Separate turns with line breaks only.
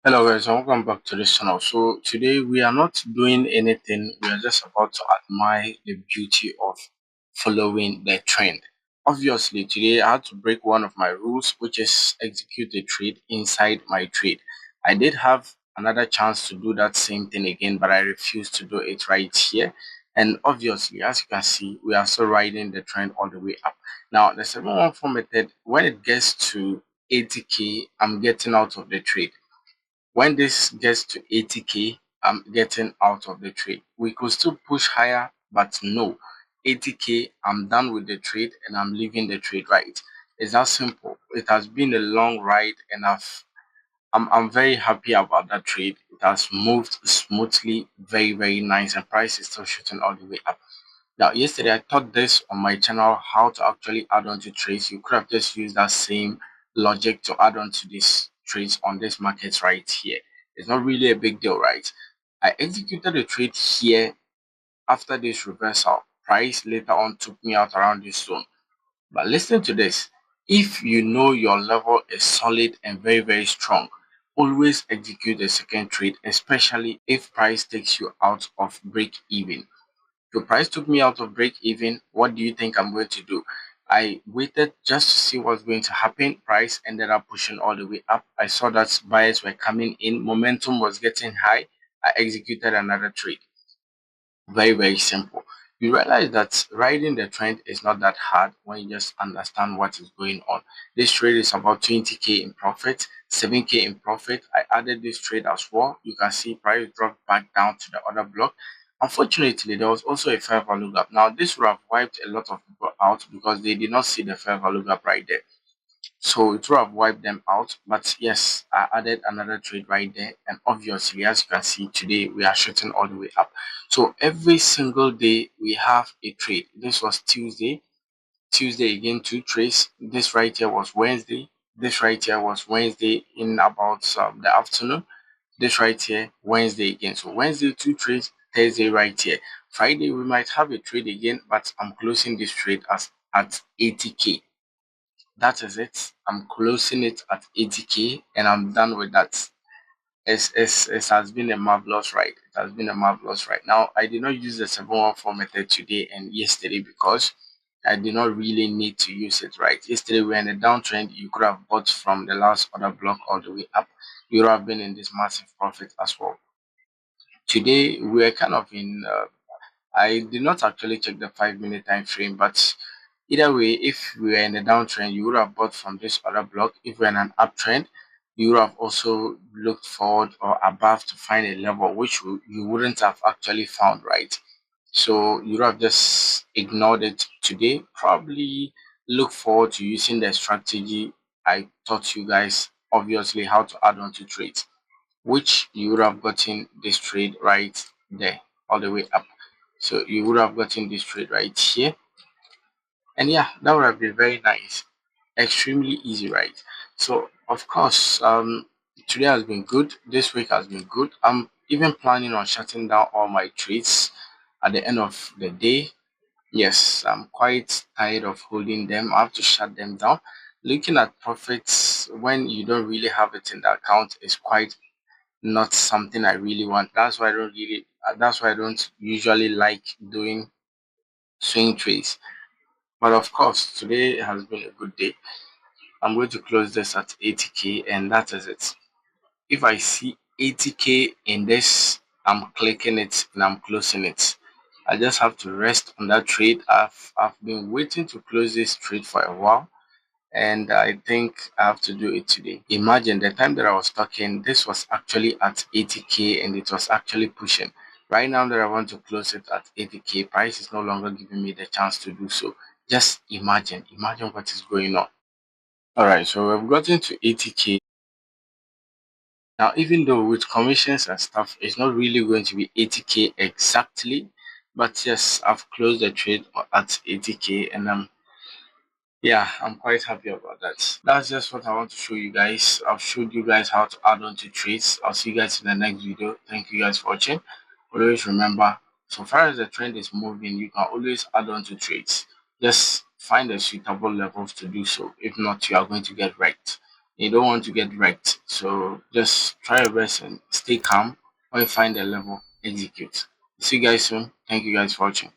Hello guys and welcome back to this channel. So today we are not doing anything, we are just about to admire the beauty of following the trend. Obviously today I had to break one of my rules, which is execute the trade inside my trade. I did have another chance to do that same thing again, but I refused to do it right here. And obviously, as you can see, we are still riding the trend all the way up. Now the 714 method, when it gets to 80k, I'm getting out of the trade. When this gets to 80k, I'm getting out of the trade. We could still push higher, but no. 80k, I'm done with the trade and I'm leaving the trade, right? It's that simple. It has been a long ride and I'm very happy about that trade. It has moved smoothly, very nice, and price is still shooting all the way up. Now, yesterday I taught this on my channel how to actually add on to trades. You could have just used that same logic to add on to these trades on this market right here. It's not really a big deal, right? I executed a trade here after this reversal. Price later on took me out around this zone. But listen to this. If you know your level is solid and very strong, always execute a second trade, especially if price takes you out of break even. The price took me out of break even. What do you think I'm going to do? I waited just to see what's going to happen. Price ended up pushing all the way up. I saw that buyers were coming in. Momentum was getting high. I executed another trade. Very simple. You realize that riding the trend is not that hard when you just understand what is going on. This trade is about 20k in profit, 7k in profit. I added this trade as well. You can see price dropped back down to the other block. Unfortunately, there was also a fair value gap. Now, this would have wiped a lot of people out because they did not see the fair value gap right there. So it would have wiped them out. But yes, I added another trade right there. And obviously, as you can see, today we are shooting all the way up. So every single day we have a trade. This was Tuesday. Tuesday again, two trades. This right here was Wednesday. This right here was Wednesday in about the afternoon. This right here, Wednesday again. So Wednesday, two trades. Thursday right here. Friday, we might have a trade again, but I'm closing this trade as at 80k. That is it. I'm closing it at 80k and I'm done with that. It has been a marvelous ride. It has been a marvelous ride. Now, I did not use the 714 method today and yesterday because I did not really need to use it, right? Yesterday, we were in a downtrend. You could have bought from the last order block all the way up. You would have been in this massive profit as well. Today, we are kind of in I did not actually check the 5 minute time frame, but either way, if we were in a downtrend, you would have bought from this other block. If we're in an uptrend, you would have also looked forward or above to find a level which you wouldn't have actually found, right? So you would have just ignored it today. Probably look forward to using the strategy I taught you guys, obviously, how to add on to trades, which you would have gotten this trade right there all the way up. So you would have gotten this trade right here. And yeah, that would have been very nice. Extremely easy, right? So of course, today has been good. This week has been good. I'm even planning on shutting down all my trades at the end of the day. Yes, I'm quite tired of holding them. I have to shut them down. Looking at profits when you don't really have it in the account is quite not something I really want. That's why I don't usually like doing swing trades. But of course, today has been a good day. I'm going to close this at 80k and that is it. If I see 80k in this, I'm clicking it and I'm closing it. I just have to rest on that trade. I've been waiting to close this trade for a while and I think I have to do it today. Imagine the time that I was talking, this was actually at 80k and it was actually pushing. Right now that I want to close it at 80k, price is no longer giving me the chance to do so. Just imagine what is going on. All right, so we've gotten to 80k. Now, even though with commissions and stuff, it's not really going to be 80k exactly, but yes, I've closed the trade at 80k and yeah, I'm quite happy about that. That's just what I want to show you guys. I've showed you guys how to add on to trades. I'll see you guys in the next video. Thank you guys for watching. Always remember, so far as the trend is moving, you can always add on to trades. Just find the suitable levels to do so. If not, you are going to get wrecked. You don't want to get wrecked. So just try your best and stay calm. When you find a level, execute. See you guys soon. Thank you guys for watching.